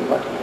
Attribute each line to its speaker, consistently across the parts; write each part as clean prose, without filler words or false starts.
Speaker 1: Bye.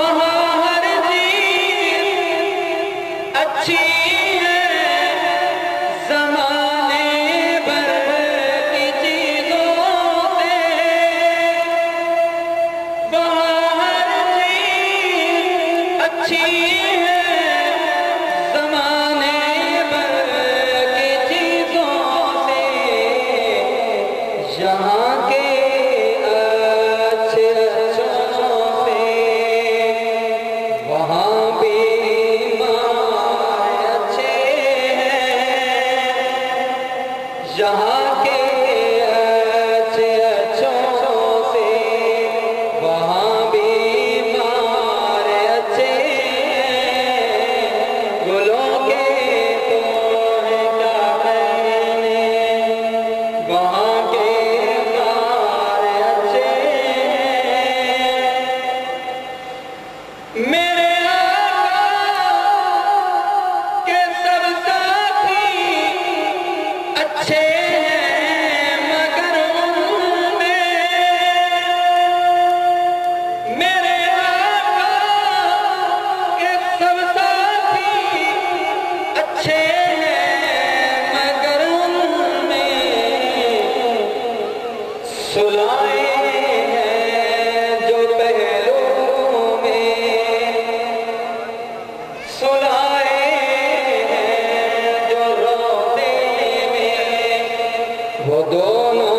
Speaker 1: वहाँ हर चीज अच्छी है, ज़माने भर की चीज़ों से। वहाँ हर चीज अच्छी है, ज़माने भर की चीज़ों से। यहाँ के अच्छे अच्छों से वहाँ बीमार अच्छे हैं। यहाँ के अच्छे अच्छों से वहाँ बीमार अच्छे हैं। गुलों के तो है क्या कहने, वहाँ के मार अच्छे हैं। मेरे आका के सब साथी अच्छे हैं, मगर उनमें मेरे आका के सब साथी अच्छे हैं, मगर उनमें सुलाए हैं जो पहलू में, सुलाए हैं जो रोते में। वो दोनों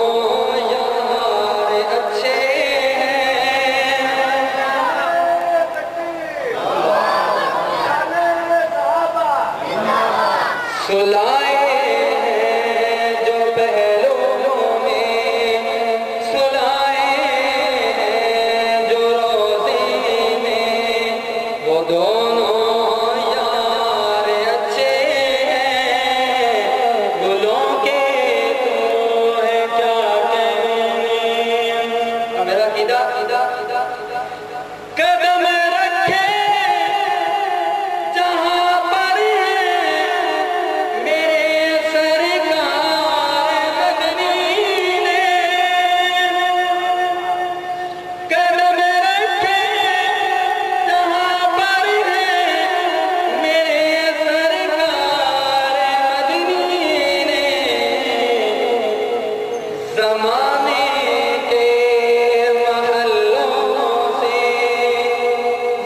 Speaker 1: यार अच्छे हैं। सुलाए हैं जो पहलुओं में, सुलाए हैं जो रोज़े में। वो दोनों यार अच्छे हैं। गुलों के तो है क्या कहने। मेरा कीदा कदम रखे जहाँ पर मेरे सरकार मदनी ने। कदम रखे जहाँ पर मेरे सरकार मदनी ने। ज़माने के महलों से,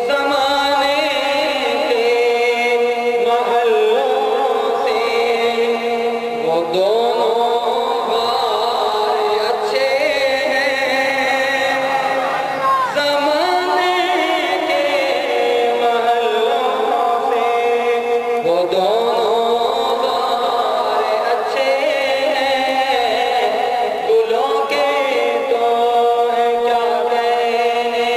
Speaker 1: ज़माने के महलों से वो दोनों बार अच्छे हैं। ज़माने के महलों से वो दोनों बार अच्छे हैं। गुलों के तो है क्या कहने।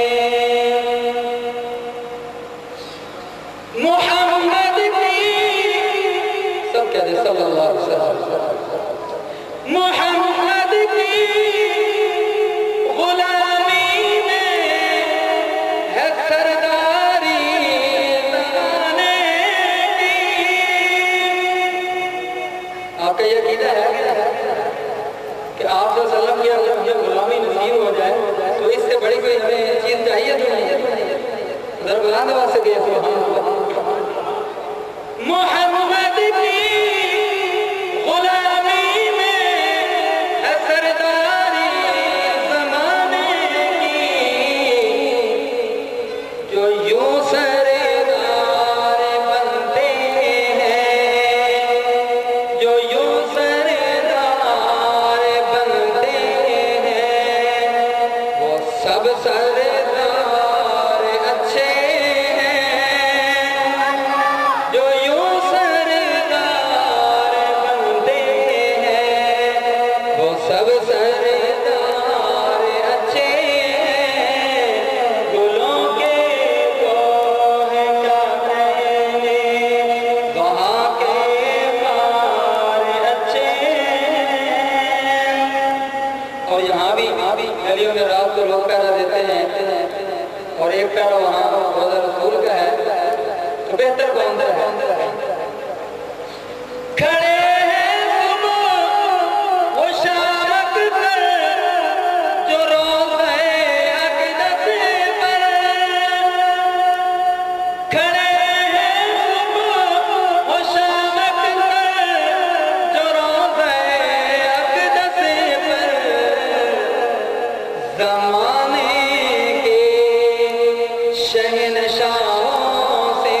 Speaker 1: मोहम्मद की सब कहते सल्लल्लाहु अलैहि वसल्लम। मोहम्मद की गुलामी में है सरदारी ज़माने की। आपका ये अकीदा है कि आप जो सल्लम की मुझे गुलामी नसीब हो जाए तो इससे बड़ी कोई हमें चीज चाहिए तो नहीं है। बुलंद आवाज़ से गए सुभान अल्लाह। मोहम्मद की गुलामी में है सरदारी ज़माने की। जो यूं सरदार बनते हैं, जो यूं सरदार बनते हैं, वो सब सरदार अच्छे हैं। जो यूं सरदार बनते हैं, वो सब सरदार अच्छे हैं। गुलों के तो है क्या कहने, वहाँ के मार अच्छे हैं। और यहाँ भी गलियों में रात को लोग पहरा देते हैं और एक पहरा वहाँ रोज़ा रसूल का है, तो बेहतर कौन सा है। खड़े हैं सुबह वो शाम अक्सर, जो रोज़े अक़दस पर ज़माने के शहंशाहों से,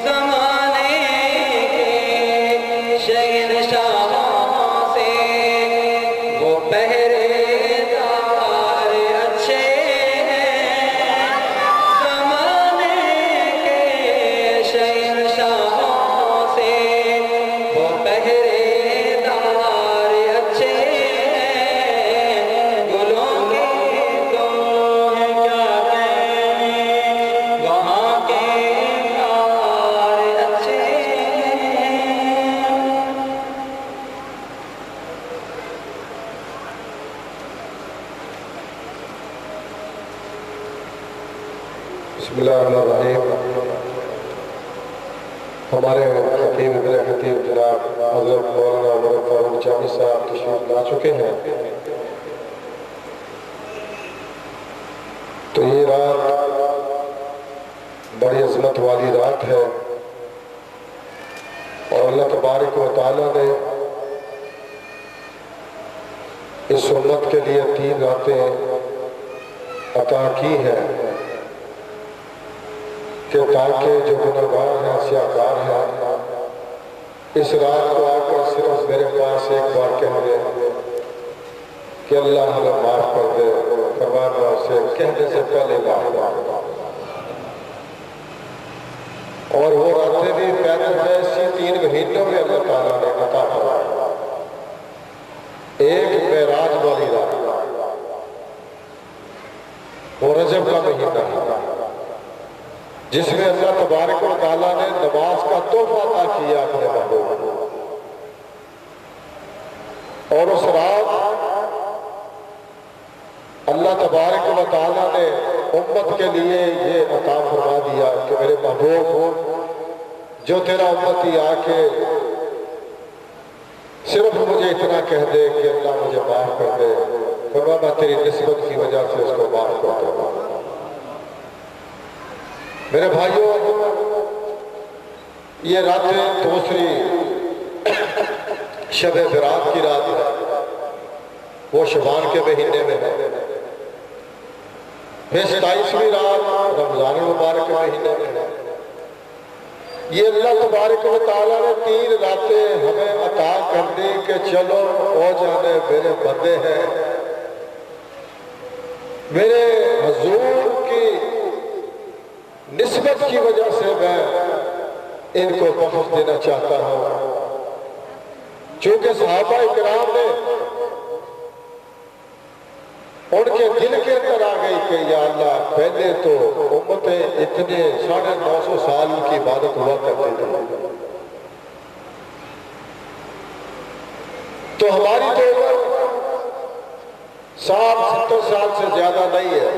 Speaker 1: ज़माने के शहंशाहों से वो पहरेदार अच्छे हैं। ज़माने के शहंशाहों से वो पहरेदार अच्छे हैं। गुलों के तो हैं क्या कहने, वहाँ के प्यार अच्छे हैं।
Speaker 2: बिस्मिल्लाहिर्रहमानिर्रहीम। हमारे खतीब इब्न खतीब जनाब हज़रत मौलाना उमर फारूक जामी साहब तशरीफ ला चुके हैं। तो ये रात बड़ी अज़मत वाली रात है और अल्लाह तबारक व तआला ने इस उम्मत के लिए 3 रातें अता की हैं कि ताकि जो गुनहगार हैं, स्याहकार हैं, इस रात को आकर सिर्फ मेरे पास एक बार कह दे कि अल्लाह हमें माफ़ कर दे, फरमाना उसे कहने से पहले माफ़ कर दे। और वो रातें भी पैदल में इसी 3 महीनों में अल्लाह ताला ने अता फरमाई। एक मेराज वाली रात, वो रजब का महीना है, जिसमें अल्लाह तबारक व तआला ने नमाज का तोहफा अता किया अपने महबूब को। और उस रात अल्लाह तबारक व तआला ने उम्मत के लिए ये अता फरमा दिया कि मेरे महबूब, जो तेरा उम्मती आके सिर्फ मुझे इतना कह दे कि अल्लाह मुझे माफ कर दे, फरमा मैं तेरी निस्बत की वजह से उसको माफ कर दूंगा। मेरे भाइयों, ये रातें दूसरी शब बरात की रात है, वो शबान के महीने में है। फिर 27वीं रात रमजान मुबारक के महीने में है। ये अल्लाह तबारक व तआला ने 3 रातें हमें अता कर दी कि चलो हो जाने मेरे बंदे हैं, मेरे हुजूर की निस्बत की वजह से मैं इनको बख्श देना चाहता हूं। चूंकि सहाबा इकराम ने उनके दिल के अंदर आ गई कि या अल्लाह, पहले तो उम्मतें इतने 950 साल की इबादत हुआ करती थी, तो हमारी तो उम्र 60-70 साल से ज्यादा नहीं है,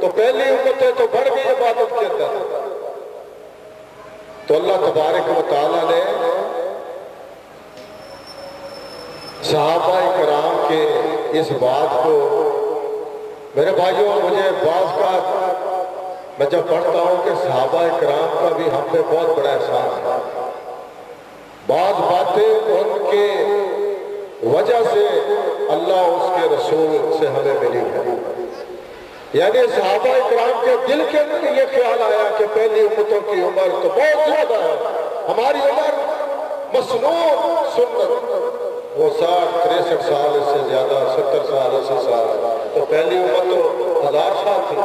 Speaker 2: तो पहली उम्मतें तो बढ़ गई इबादत के अंदर। तो अल्लाह तबारक व तआला ने सहाबा इकराम के इस बात को, मेरे भाइयों, मुझे बाज़ का मैं जब पढ़ता हूं कि सहाबा इकराम का भी हम पे बहुत बड़ा एहसान है। बाज़ बातें उनके वजह से अल्लाह उसके रसूल से हमें मिली है। यानी सहाबा इकराम के दिल के अंदर ये ख्याल आया कि पहली उम्मतों की उम्र तो बहुत ज्यादा है, हमारी उम्र मसनून सुन्नत वो 60-63 साल से ज्यादा, 70 साल 80 साल, तो पहली उम्र तो 1000 साल थी।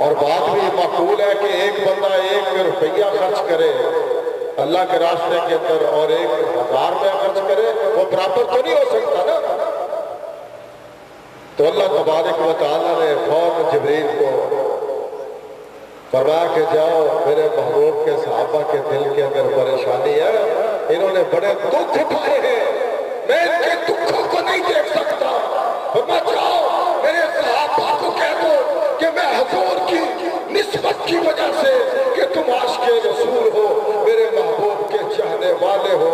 Speaker 2: और बात भी माकूल है कि एक बंदा 1 रुपया खर्च करे अल्लाह के रास्ते के अंदर और 1000 रुपया खर्च करे, वो बराबर तो नहीं हो सकता ना। तो अल्लाह तबारक व तआला ने फौरन जिब्रील को फरमाया कि जाओ, मेरे महबूब के सहाबा के दिल के अंदर परेशानी है, इन्होंने बड़े दुख उठाए हैं, मैं इनके दुखों को नहीं देख सकता। फरमाया जाओ, मेरे सहाबा को कह दो कि मैं हुजूर की निस्बत की वजह से कि तुम आशिक़े रसूल हो, मेरे महबूब के चाहने वाले हो,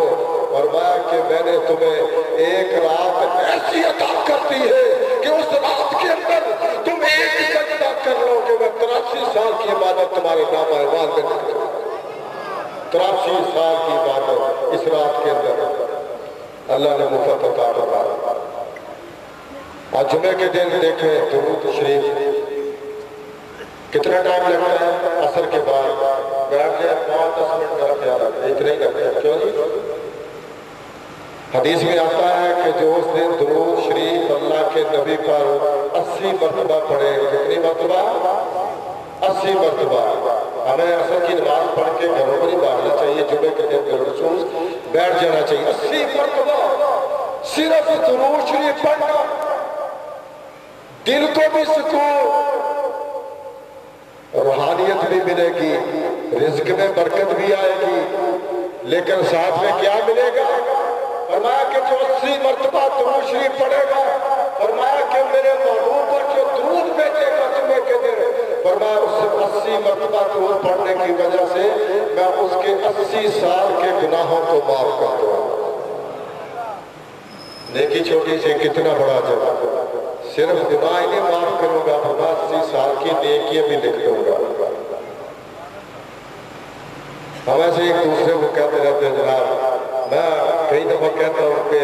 Speaker 2: फरमाया कि मैंने तुम्हें एक रात ऐसी अता कर दी है कि उस रात के अंदर तुम एक सजदा कर लो कि मैं 83 साल की इबादत तुम्हारे नाम अहवाल में कर दूं। 83 साल की इबादत इस रात के अंदर अल्लाह ने मुफ्त अता फरमाया। आज जुमे के दिन देखें दुरूद शरीफ कितना टाइम लगता है, असर के बाद बैठ जाए 5-10 मिनट मेरा ख्याल है, इतना ही लगता है। क्यों जी? हदीस में आता है कि जो उस दिन दुरूद शरीफ अल्लाह के नबी पर 80 मरतबा पढ़े, कितनी मरतबा? 80 मरतबा। हमें असर की नमाज पढ़ के घरों पर ही भागना चाहिए, जुमे के दिन बिलखुसूस बैठ जाना चाहिए। 80 मरतबा सिर्फ दुरूद शरीफ पढ़ना, दिल को भी सुकून, रूहानियत भी मिलेगी, रिज्क में बरकत भी आएगी, लेकिन साथ में क्या मिलेगा? फरमाया कि जो 80 मरतबा दुरूद शरीफ पढ़ेगा, फरमाया कि मेरे महबूब पर जो दुरूद भेजेगा जुमे के दिन, फरमाया उससे 80 मरतबा दुरूद पढ़ने की वजह से मैं उसके 80 साल के गुनाहों को माफ कर दूंगा। नेकी छोटी से कितना बड़ा जवाब, सिर्फ गुनाह ही नहीं माफ करूंगा, 80 साल की नेकियां भी लिख दूंगा। हम ऐसे एक दूसरे को कहते रहते हैं जनाब, मैं कई दफा कहता हूँ कि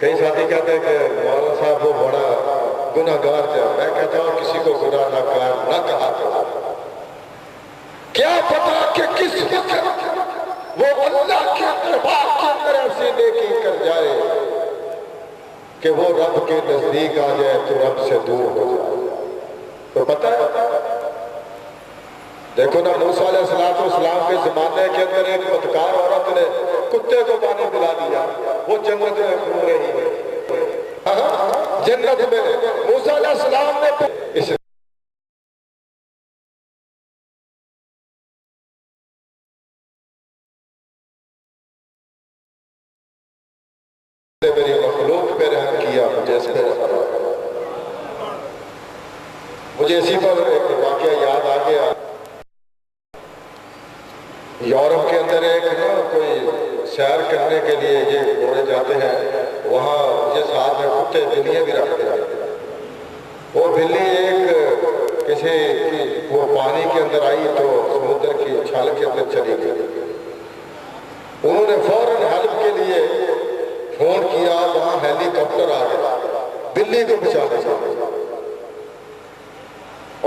Speaker 2: कई साथी कहते हैं कि मौलाना साहब वो बड़ा गुनाहगार था। मैं कहता हूँ किसी को गुनाहगार न कहा करो, क्या पता कि किस वक्त वो अल्लाह के दरबार के अंदर ऐसी नेकी कर जाए कि वो रब के नजदीक आ जाए तो रब से दूर हो जाए। तो पता है, देखो ना मूसा अलैहिस्सलाम के जमाने के अंदर एक बदकार औरत ने कुत्ते को पानी पिला दिया, वो जन्नत में घूम रही है। जन्नत में मूसा अलैहिस्सलाम ने इस मेरी मखलूक पे रहम किया, मुझे इसी पर एक वाकया याद आ गया। यूरोप के अंदर एक ना कोई सैर करने के लिए ये घोड़े जाते हैं, वहाँ ये साथ में कुत्ते बिल्लियाँ भी रखते हैं। वो बिल्ली एक किसी वो पानी के अंदर आई तो समुद्र की छाल के अंदर चली गई। उन्होंने फौरन हेल्प के लिए फोन किया, वहाँ हेलीकॉप्टर आ गया बिल्ली को बचाने के लिए,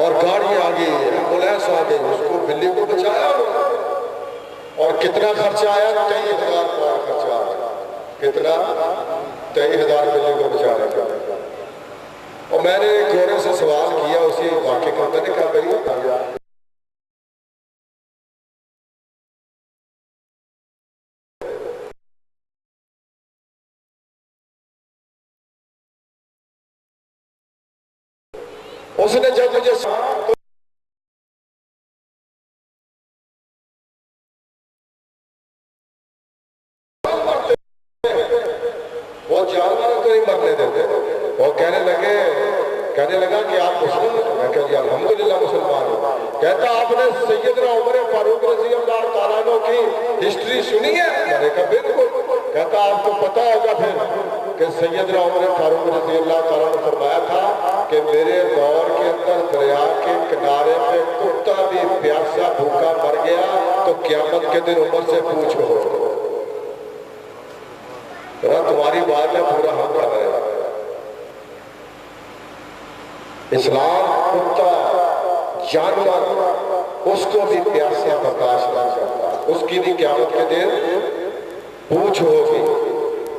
Speaker 2: और गाड़ी आ गई, एम्बुलेंस आ गई, उसको बिल्ली को बचाया। और कितना खर्चा आया? 23,000 खर्चा आया। कितना? 23,000 बिल्ली को बचाने का। और मैंने घोड़े से सवाल किया उसी वाक्य के अंदर, क्या करिए उसने जब मुझे वो जानवरों को नहीं मरने देते। वो कहने लगा कि आप मुस्लिम हो? मैं कह दिया अल्हम्दुलिल्लाह मुसलमान हूँ। कहता आपने सैयदना उमर फारूक रज़ी अल्लाह तआला अन्हु की हिस्ट्री सुनी है? मैंने कहा बिल्कुल। कहता आपको पता होगा फिर कि सैयदना उमर फारूक रज़ी अल्लाह तआला ने फरमाया था कि मेरे दौर के अंदर दरिया के किनारे पे कुत्ता भी प्यासा भूखा मर गया तो क़यामत के दिन उमर से पूछो। तुम्हारी बात है, पूरा हम कर रहे हैं। इस्लाम कुत्ता जानवर उसको भी प्यासा बर्दाश्त नहीं करता, उसकी भी क़यामत के दिन पूछ होगी।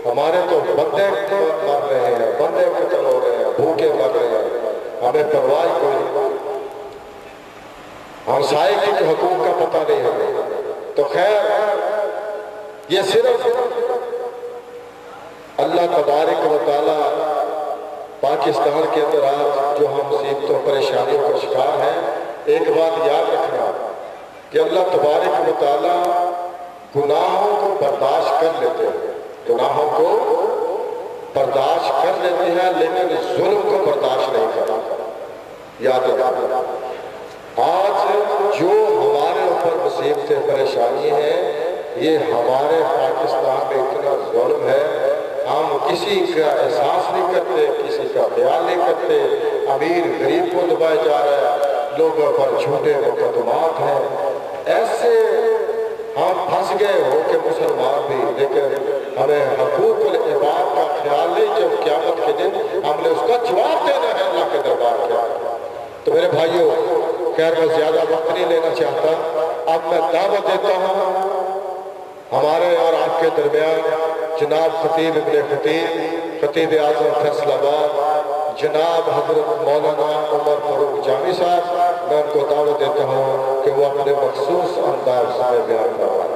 Speaker 2: हमारे तो बंदे मर रहे हैं, बंदे कत्ल हो रहे हैं, भूखे मर रहे हैं, हमें परवाह कोई नहीं। हमसाए के हुकूक का पता नहीं हमें। तो खैर ये सिर्फ अल्लाह तबारक व तआला पाकिस्तान के अंदर आज जो हम मुसीबतों परेशानियों का शिकार हैं, एक बात याद रखना कि अल्लाह तबारक व तआला गुनाहों को बर्दाश्त कर लेते हैं, गुनाहों को बर्दाश्त कर लेते हैं, लेकिन जुल्म को बर्दाश्त नहीं करते। याद रखना, आज जो हमारे ऊपर मुसीबतें परेशानी है, ये हमारे पाकिस्तान में इतना जुल्म है, हम किसी का एहसास नहीं करते, किसी का ख्याल नहीं करते। अमीर गरीब को दबाया जा रहा है, लोगों पर झूठे मुकदमात हैं। ऐसे हम फंस गए हो कि मुसलमान भी, लेकिन हमें हकूक़ुल इबाद का ख्याल नहीं। जब क़यामत के दिन हम मेरे भाइयों, खैर मैं ज्यादा वक्त नहीं लेना चाहता। अब मैं दावत देता हूँ हमारे और आपके दरमियान जनाब खतीब इब्ने खतीब आज़म फैसलाबाद जनाब हजरत मौलाना उमर फारूक जामी साहब, मैं उनको दावत देता हूँ कि वो अपने मखसूस अंदाज में बयान करवाएं।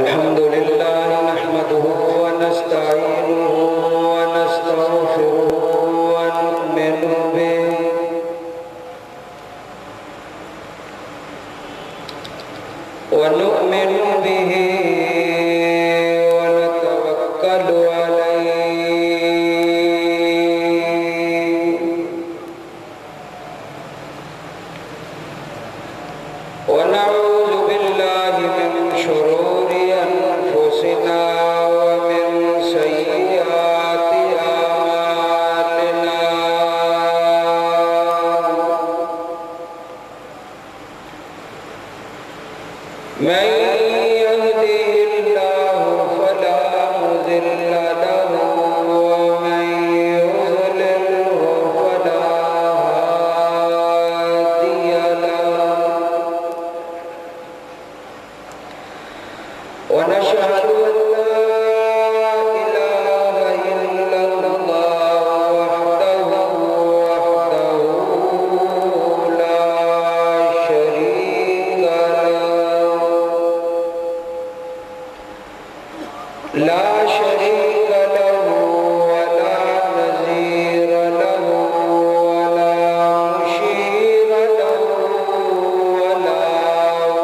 Speaker 1: अल्हम्दुलिल्लाह नहमदुहु व नस्तईनुहुहु व नस्तगफिरुहु व नु'मिनु बिही व नतवक्कलु अलैहि व नऊज़ु बिल्लाहि मिन शुरूरि अनफुसिना व मिन सय्यिआति अमालिना। मन यहदिहिल्लाहु फला मुज़िल्ल लहु व मन युज़लिल्हु फला हादिय लहु। ونشهد أن لا إله إلا الله وحده لا شريك له ولا نظير له ولا مشير له ولا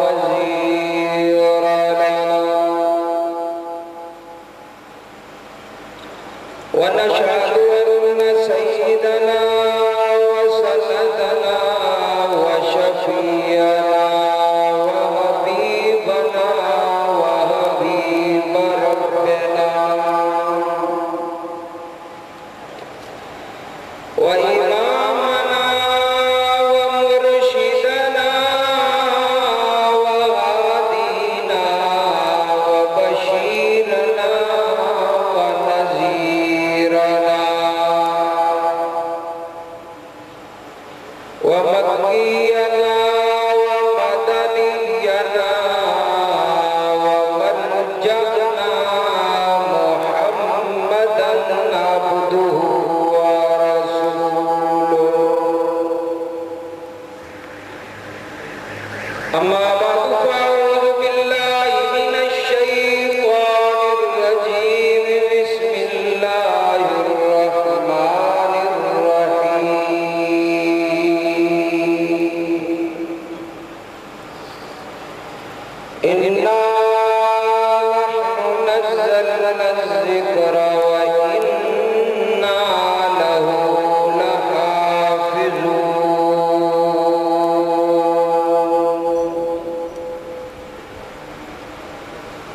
Speaker 1: وزير له. ونشهد أن سيدنا وسندنا وشفيعنا وحبيبنا وحبيب ربنا وإمامنا ومرشدنا وهادينا وبشيرنا ونذيرنا ومكينا ومدنينا وملجأنا محمدا عبده ورسوله. أما بعد فأعوذ بالله من الشيطان الرجيم. بسم الله الرحمن الرحيم. إنا نحن نزلنا الذكر وإنا له لحافظون.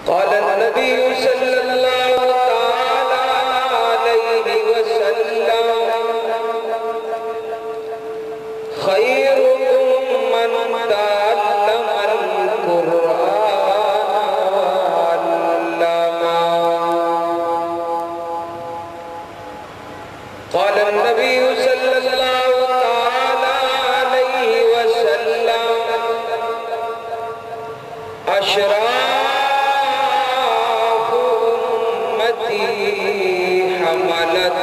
Speaker 1: قال النبي صلى الله تعالى عليه وسلم: خيركم من تعلم القرآن وعلمه. قال النبي صلى الله تعالى عليه وسلم: أشراف أمتي حملة